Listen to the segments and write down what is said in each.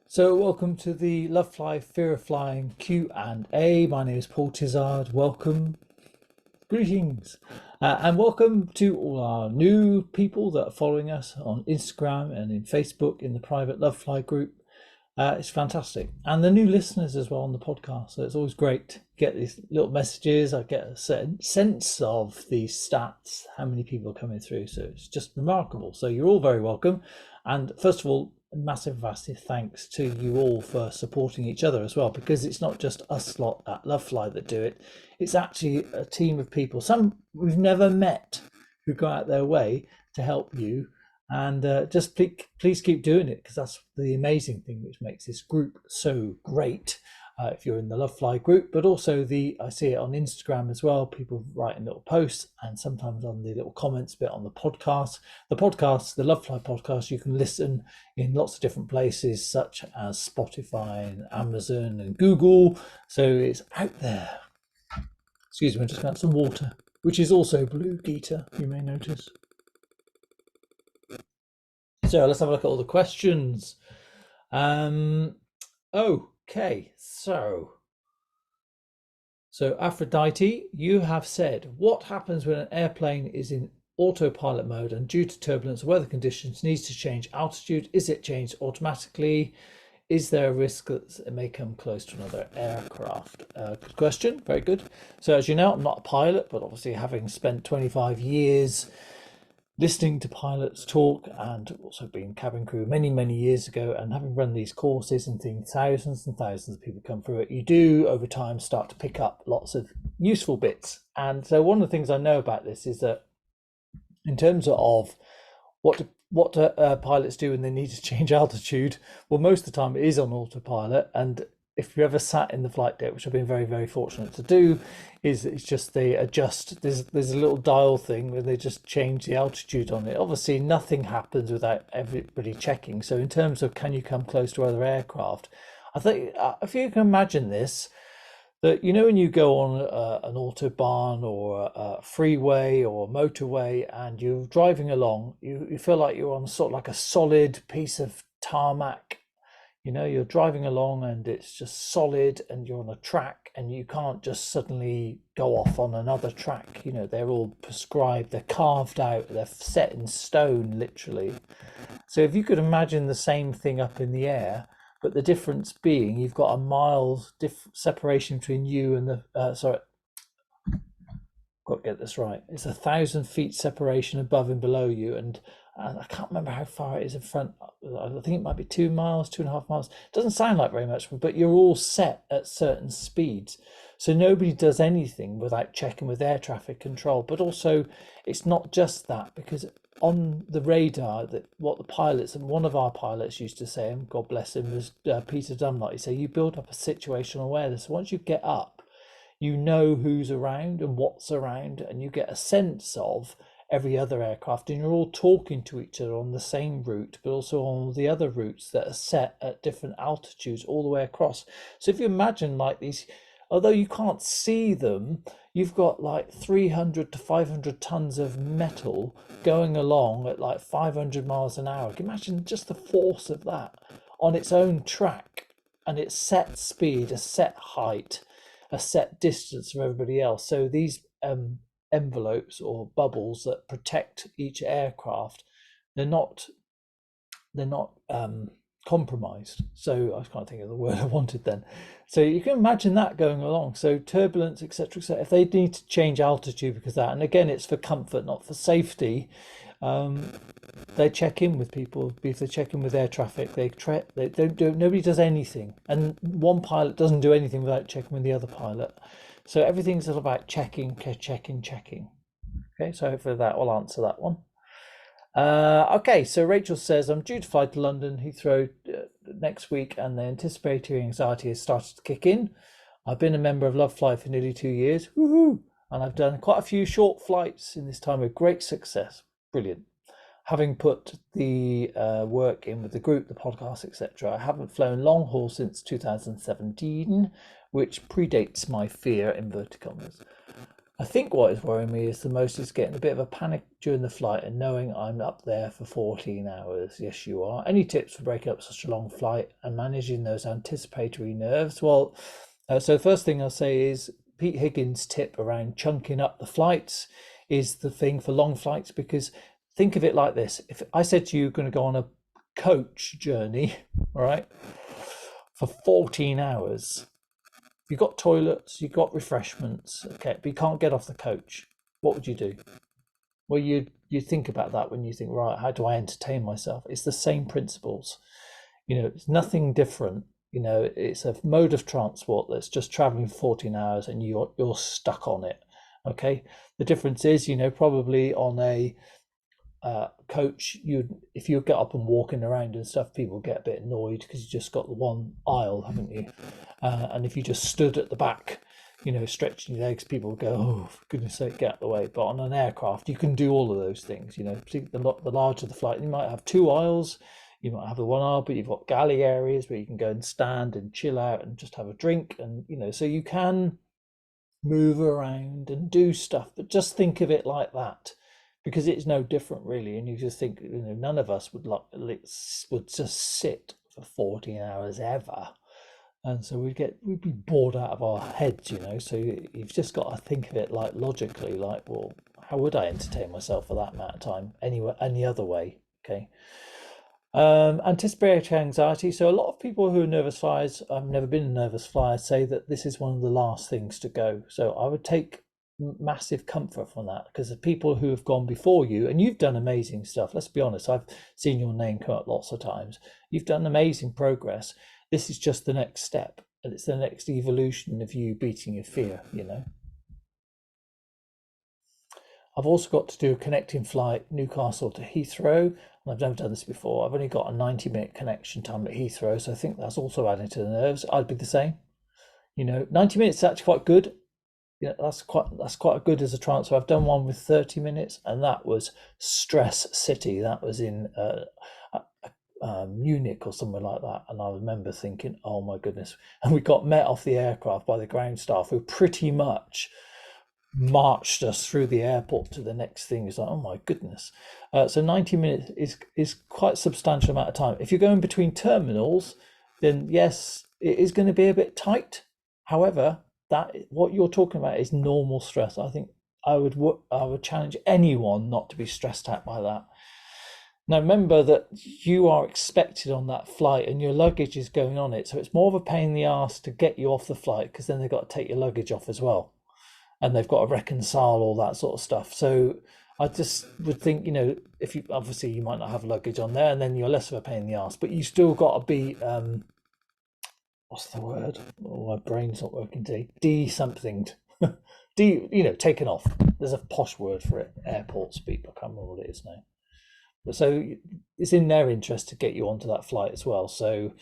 So welcome to the Lovefly Fear of Flying Q&A. My name is Paul Tizard. Welcome, greetings, and welcome to all our new people that are following us on Instagram and in Facebook in the private Lovefly group. It's fantastic, and the new listeners as well on the podcast. So it's always great to get these little messages. I get a sense of the stats, how many people are coming through. So it's just remarkable. So you're all very welcome. And first of all, massive thanks to you all for supporting each other as well, because it's not just us lot at Lovefly that do it. It's actually a team of people, some we've never met, who go out their way to help you. And just please keep doing it, because that's the amazing thing which makes this group so great. If you're in the Lovefly group, but also I see it on Instagram as well, people writing little posts, and sometimes on the little comments bit on the podcast. The Lovefly podcast, you can listen in lots of different places, such as Spotify and Amazon and Google. So it's out there. Excuse me, I just got some water, which is also blue Gita, you may notice. So let's have a look at all the questions. Okay, so Aphrodite, you have said, what happens when an airplane is in autopilot mode and due to turbulence or weather conditions needs to change altitude? Is it changed automatically? Is there a risk that it may come close to another aircraft? Good question, very good. So as you know, I'm not a pilot, but obviously having spent 25 years listening to pilots talk, and also being cabin crew many years ago, and having run these courses and things, thousands and thousands of people come through it, you do over time start to pick up lots of useful bits. And so one of the things I know about this is that in terms of what pilots do when they need to change altitude, well, most of the time it is on autopilot. And if you ever sat in the flight deck, which I've been very fortunate to do, it's just they adjust. There's a little dial thing where they just change the altitude on it. Obviously, nothing happens without everybody checking. So in terms of can you come close to other aircraft, I think if you can imagine this, that when you go on an autobahn or a freeway or a motorway and you're driving along, you feel like you're on sort of like a solid piece of tarmac. You're driving along and it's just solid, and you're on a track, and you can't just suddenly go off on another track. They're all prescribed, they're carved out, they're set in stone, literally. So if you could imagine the same thing up in the air, but the difference being you've got a miles separation between you and the got to get this right. It's 1,000 feet separation above and below you, and I can't remember how far it is in front. I think it might be 2 miles, 2.5 miles. It doesn't sound like very much, but you're all set at certain speeds. So nobody does anything without checking with air traffic control. But also, it's not just that, because on the radar, that what the pilots, and one of our pilots used to say, and God bless him, was Peter Dunlop. He said, you build up a situational awareness. So once you get up, you know who's around and what's around, and you get a sense of every other aircraft, and you're all talking to each other on the same route, but also on the other routes that are set at different altitudes all the way across. So if you imagine like these, although you can't see them, you've got like 300 to 500 tons of metal going along at like 500 miles an hour. Can you imagine just the force of that on its own track, and its set speed, a set height, a set distance from everybody else? So these envelopes or bubbles that protect each aircraft, they're not compromised. So I can't think of the word I wanted then. So you can imagine that going along. So turbulence, etc., etc. If they need to change altitude because of that, and again, it's for comfort, not for safety. They check in with people. If they check in with air traffic, they don't do. Nobody does anything, and one pilot doesn't do anything without checking with the other pilot. So everything's all about checking. Okay, so hopefully that will answer that one. Okay, so Rachel says, I'm due to fly to London Heathrow next week, and the anticipatory anxiety has started to kick in. I've been a member of Lovefly for nearly 2 years, woohoo, and I've done quite a few short flights in this time with great success. Brilliant. Having put the work in with the group, the podcast, etc., I haven't flown long haul since 2017, which predates my fear, inverted commas. I think what is worrying me is the most is getting a bit of a panic during the flight and knowing I'm up there for 14 hours. Yes, you are. Any tips for breaking up such a long flight and managing those anticipatory nerves? Well, so the first thing I'll say is Pete Higgins' tip around chunking up the flights is the thing for long flights, because think of it like this. If I said to you, you're going to go on a coach journey, all right, for 14 hours, you've got toilets, you've got refreshments, okay, but you can't get off the coach. What would you do? Well, you think about that when you think, right, how do I entertain myself? It's the same principles. It's nothing different. It's a mode of transport that's just traveling for 14 hours and you're stuck on it. Okay. The difference is, probably on a coach, if you get up and walking around and stuff, people get a bit annoyed because you just got the one aisle, haven't you? And if you just stood at the back, stretching your legs, people would go, oh, for goodness sake, get out of the way. But on an aircraft, you can do all of those things. Particularly the larger the flight, you might have two aisles, you might have the one aisle, but you've got galley areas where you can go and stand and chill out and just have a drink, and so you can move around and do stuff. But just think of it like that, because it's no different really. And you just think, none of us would just sit for 14 hours ever. And so we'd be bored out of our heads. So you've just got to think of it like logically, like, well, how would I entertain myself for that amount of time any other way? Okay. Anticipatory anxiety. So a lot of people who are nervous flyers, I've never been a nervous flyer, say that this is one of the last things to go. So I would take massive comfort from that, because the people who have gone before you, and you've done amazing stuff. Let's be honest, I've seen your name come up lots of times. You've done amazing progress. This is just the next step, and it's the next evolution of you beating your fear. I've also got to do a connecting flight Newcastle to Heathrow, and I've never done this before. I've only got a 90-minute connection time at Heathrow, so I think that's also adding to the nerves. I'd be the same. 90 minutes is actually quite good. That's quite good as a transfer. I've done one with 30 minutes, and that was Stress City. That was in Munich or somewhere like that. And I remember thinking, oh my goodness. And we got met off the aircraft by the ground staff, who pretty much marched us through the airport to the next thing. It's like, oh my goodness. So 90 minutes is quite a substantial amount of time. If you're going between terminals, then yes, it is going to be a bit tight. However, that what you're talking about is normal stress. I think I would challenge anyone not to be stressed out by that. Now remember that you are expected on that flight and your luggage is going on it, so it's more of a pain in the arse to get you off the flight, because then they've got to take your luggage off as well, and they've got to reconcile all that sort of stuff. So I just would think, if you obviously you might not have luggage on there, and then you're less of a pain in the arse, but you still got to be what's the word? Oh, my brain's not working today. De-somethinged. Taken off. There's a posh word for it. Airport speak. I can't remember what it is now. But so it's in their interest to get you onto that flight as well. So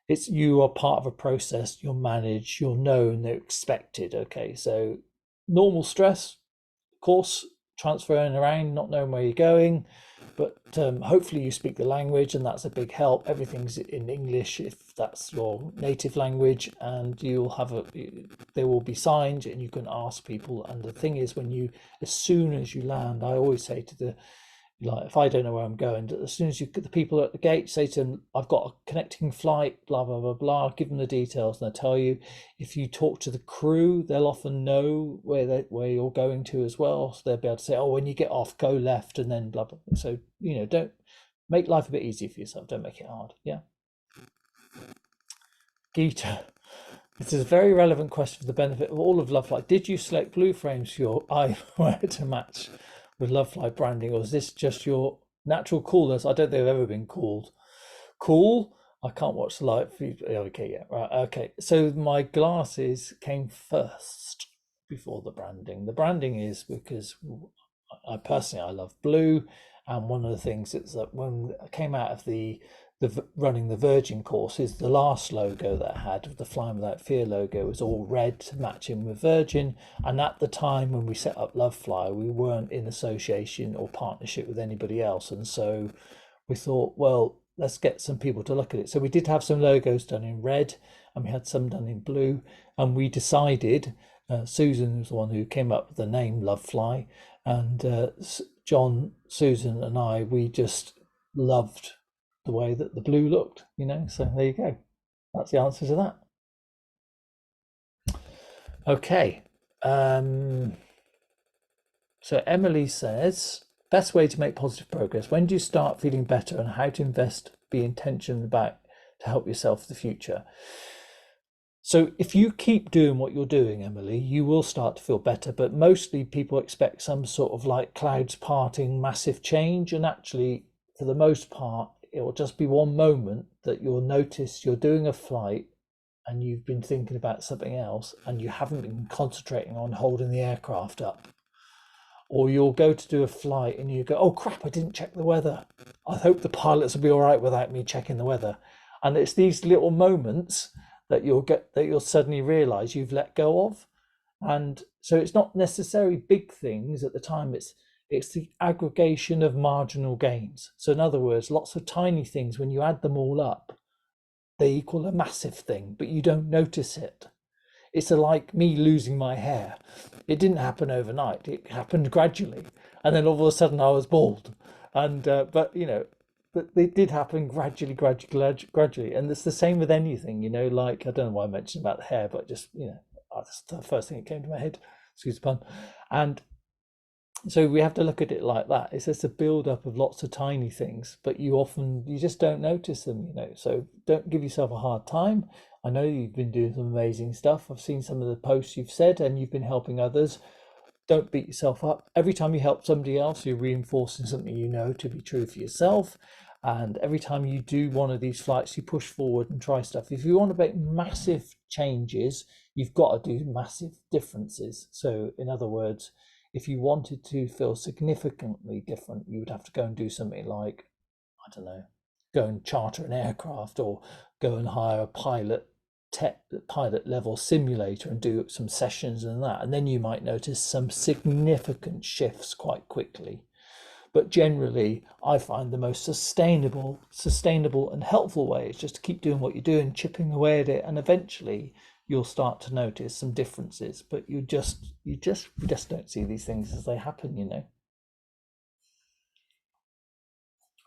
you are part of a process. You're managed. You're known. They're expected. Okay. So normal stress, of course, transferring around, not knowing where you're going. But hopefully you speak the language, and that's a big help. Everything's in English if that's your native language, and there will be signs, and you can ask people. And the thing is, as soon as you land, I always say if I don't know where I'm going, as soon as you get the people at the gate, say to them, I've got a connecting flight, blah, blah, blah, blah, give them the details, and they'll tell you. If you talk to the crew, they'll often know where you're going to as well. So they'll be able to say, oh, when you get off, go left, and then blah, blah. So, don't make life a bit easier for yourself. Don't make it hard. Yeah. Geeta. This is a very relevant question for the benefit of all of Lovefly. Did you select blue frames for your eyewear to match with Lovefly branding, or is this just your natural coolness? I don't think I've ever been cool. I can't watch the light. Okay, yeah, right. Okay, so my glasses came first before the branding. The branding is because I love blue, and one of the things is that when I came out of the running the Virgin course, is the last logo that I had, the Flying Without Fear logo, was all red to match in with Virgin. And at the time when we set up Lovefly, we weren't in association or partnership with anybody else, and so we thought, well, let's get some people to look at it. So we did have some logos done in red, and we had some done in blue, and we decided Susan was the one who came up with the name Lovefly, and John, Susan, and I, we just loved the way that the blue looked, So there you go. That's the answer to that. Okay. So Emily says, best way to make positive progress. When do you start feeling better, and how to invest, be intentional about to help yourself for the future? So if you keep doing what you're doing, Emily, you will start to feel better. But mostly people expect some sort of like clouds parting, massive change. And actually, for the most part, it will just be one moment that you'll notice you're doing a flight and you've been thinking about something else and you haven't been concentrating on holding the aircraft up. Or you'll go to do a flight and you go, oh crap, I didn't check the weather. I hope the pilots will be all right without me checking the weather. And it's these little moments that you'll suddenly realize you've let go of. And so it's not necessarily big things at the time, it's the aggregation of marginal gains. So in other words, lots of tiny things, when you add them all up, they equal a massive thing, but you don't notice it. It's like me losing my hair. It didn't happen overnight. It happened gradually, and then all of a sudden I was bald. And but it did happen gradually. And it's the same with anything. Like I don't know why I mentioned about the hair, but just that's the first thing that came to my head. Excuse the pun. And so we have to look at it like that. It's just a build up of lots of tiny things, but you just don't notice them. So don't give yourself a hard time. I know you've been doing some amazing stuff. I've seen some of the posts you've said, and you've been helping others. Don't beat yourself up. Every time you help somebody else, you're reinforcing something to be true for yourself. And every time you do one of these flights, you push forward and try stuff. If you want to make massive changes, you've got to do massive differences. So in other words, if you wanted to feel significantly different, you would have to go and do something like, I don't know, go and charter an aircraft, or go and hire a pilot level simulator and do some sessions and that. And then you might notice some significant shifts quite quickly. But generally, I find the most sustainable and helpful way is just to keep doing what you're doing, chipping away at it, and eventually you'll start to notice some differences. But you just don't see these things as they happen.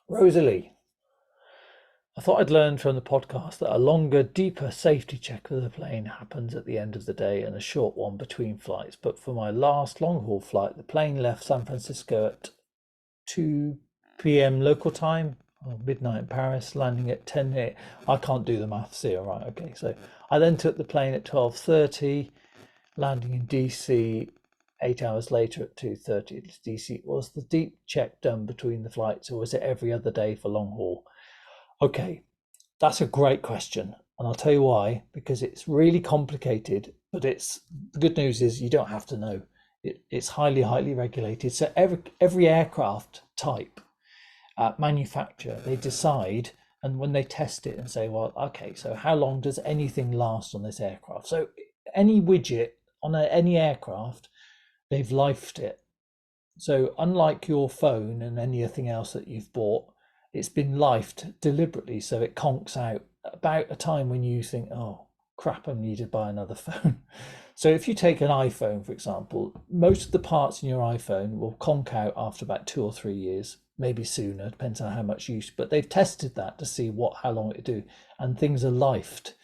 Rosalie, I thought I'd learned from the podcast that a longer, deeper safety check of the plane happens at the end of the day and a short one between flights. But for my last long haul flight, the plane left San Francisco at 2 p.m. local time, or midnight in Paris, landing at 10 a.m. I can't do the maths here, right? Okay, so I then took the plane at 12:30, landing in DC 8 hours later at 2:30. DC. Was the deep check done between the flights, or was it every other day for long haul? Okay, that's a great question, and I'll tell you why. Because it's really complicated, but the good news is you don't have to know. It's highly regulated. So every aircraft type manufacturer, they decide, and when they test it and say, well, okay, so how long does anything last on this aircraft? So any widget on any aircraft, they've lifed it. So unlike your phone and anything else that you've bought, it's been lifed deliberately, so it conks out about a time when you think, oh crap, I need to buy another phone. So if you take an iPhone, for example, most of the parts in your iPhone will conk out after about 2 or 3 years, maybe sooner, depends on how much use, but they've tested that to see how long it do, and things are lifed.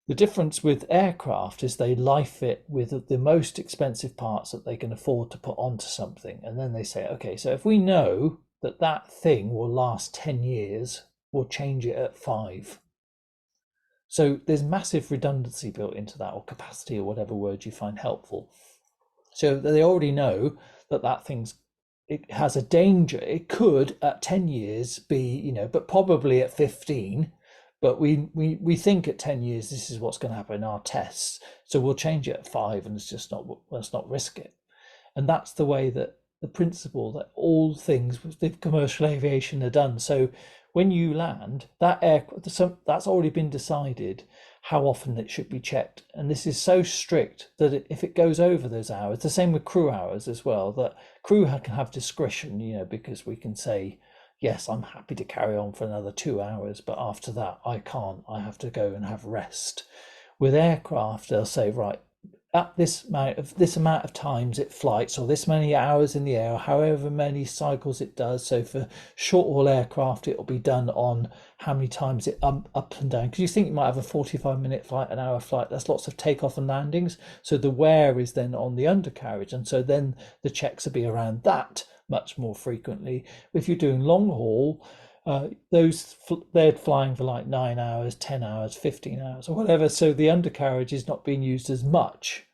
The difference with aircraft is they life it with the most expensive parts that they can afford to put onto something. And then they say, okay, so if we know that thing will last 10 years, we'll change it at 5. So there's massive redundancy built into that, or capacity, or whatever word you find helpful. So they already know that it has a danger. It could at 10 years be, but probably at 15. But we think at 10 years this is what's going to happen in our tests. So we'll change it at 5, and let's not risk it. And that's the way that the principle that all things with commercial aviation are done. So when you land, that's already been decided how often it should be checked. And this is so strict that if it goes over those hours, the same with crew hours as well, that crew can have discretion, because we can say, yes, I'm happy to carry on for another 2 hours, but after that, I can't. I have to go and have rest. With aircraft, they'll say, right, at this amount of times it flights, or this many hours in the air, however many cycles it does. So for short haul aircraft, it'll be done on how many times it up and down, because you think you might have a 45-minute flight, an hour flight, that's lots of takeoff and landings, so the wear is then on the undercarriage, and so then the checks will be around that much more frequently. If you're doing long haul, they're flying for like 9 hours, 10 hours, 15 hours, or whatever. So the undercarriage is not being used as much.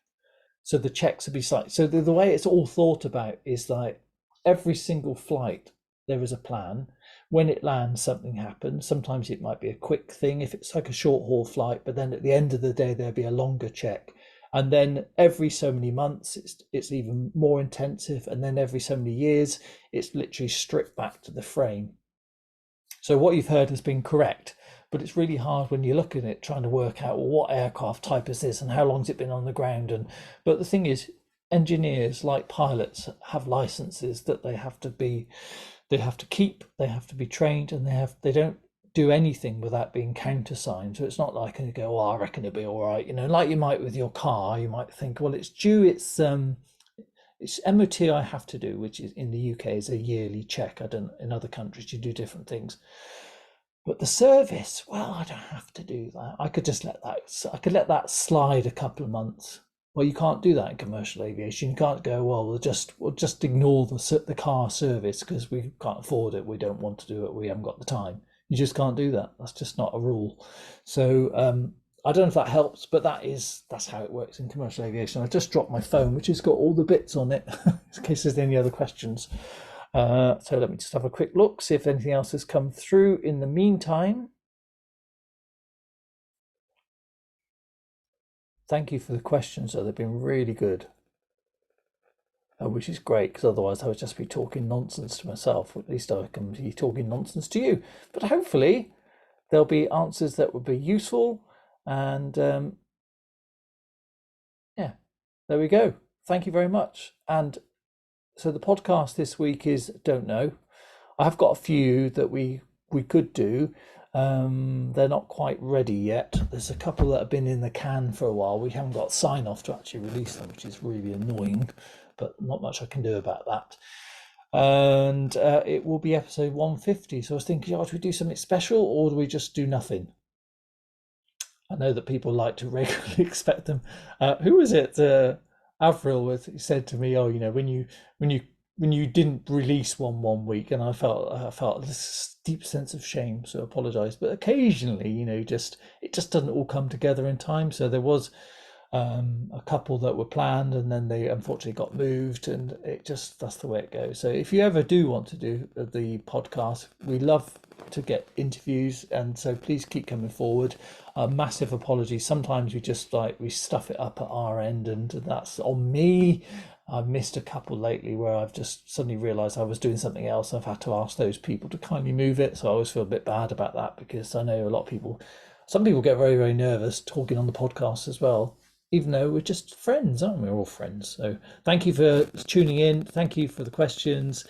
So the checks will be slightly. So the way it's all thought about is like every single flight, there is a plan. When it lands, something happens. Sometimes it might be a quick thing if it's like a short haul flight, but then at the end of the day, there'll be a longer check. And then every so many months, it's even more intensive. And then every so many years, it's literally stripped back to the frame. So what you've heard has been correct, but it's really hard when you look at it trying to work out, well, what aircraft type is this and how long's it been on the ground. And but the thing is, engineers like pilots have licenses that they have to keep, they have to be trained, and they don't do anything without being countersigned. So it's not like you go, oh, I reckon it'll be all right. Like you might with your car, you might think, well, it's due it's MOT I have to do, which is in the UK is a yearly check. I don't. In other countries you do different things. But the service, well, I don't have to do that. I could just let that. I could let that slide a couple of months. Well, you can't do that in commercial aviation. You can't go, well, we'll just ignore the car service because we can't afford it. We don't want to do it. We haven't got the time. You just can't do that. That's just not a rule. So I don't know if that helps, but that's how it works in commercial aviation. I just dropped my phone, which has got all the bits on it, in case there's any other questions. So let me just have a quick look, see if anything else has come through in the meantime. Thank you for the questions, though. They've been really good, which is great, because otherwise I would just be talking nonsense to myself. At least I can be talking nonsense to you. But hopefully there'll be answers that would be useful. And yeah, there we go. Thank you very much. And so the podcast this week is don't know. I've got a few that we could do. They're not quite ready yet. There's a couple that have been in the can for a while. We haven't got sign off to actually release them, which is really annoying, but not much I can do about that. And it will be episode 150. So I was thinking, do we do something special, or do we just do nothing? I know that people like to regularly expect them. Who was it? Avril said to me, "Oh, when you didn't release one week," and I felt this deep sense of shame. So I apologise. But occasionally, just it just doesn't all come together in time. So there was a couple that were planned, and then they unfortunately got moved, and that's the way it goes. So if you ever do want to do the podcast, we love to get interviews, and so please keep coming forward. Massive apologies. Sometimes we stuff it up at our end, and that's on me. I've missed a couple lately where I've just suddenly realised I was doing something else. I've had to ask those people to kindly move it, so I always feel a bit bad about that, because I know a lot of people. Some people get very, very nervous talking on the podcast as well, even though we're just friends, aren't we? We're all friends. So thank you for tuning in. Thank you for the questions.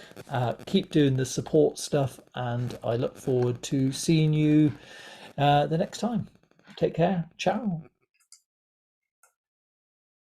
Keep doing the support stuff, and I look forward to seeing you the next time. Take care. Ciao.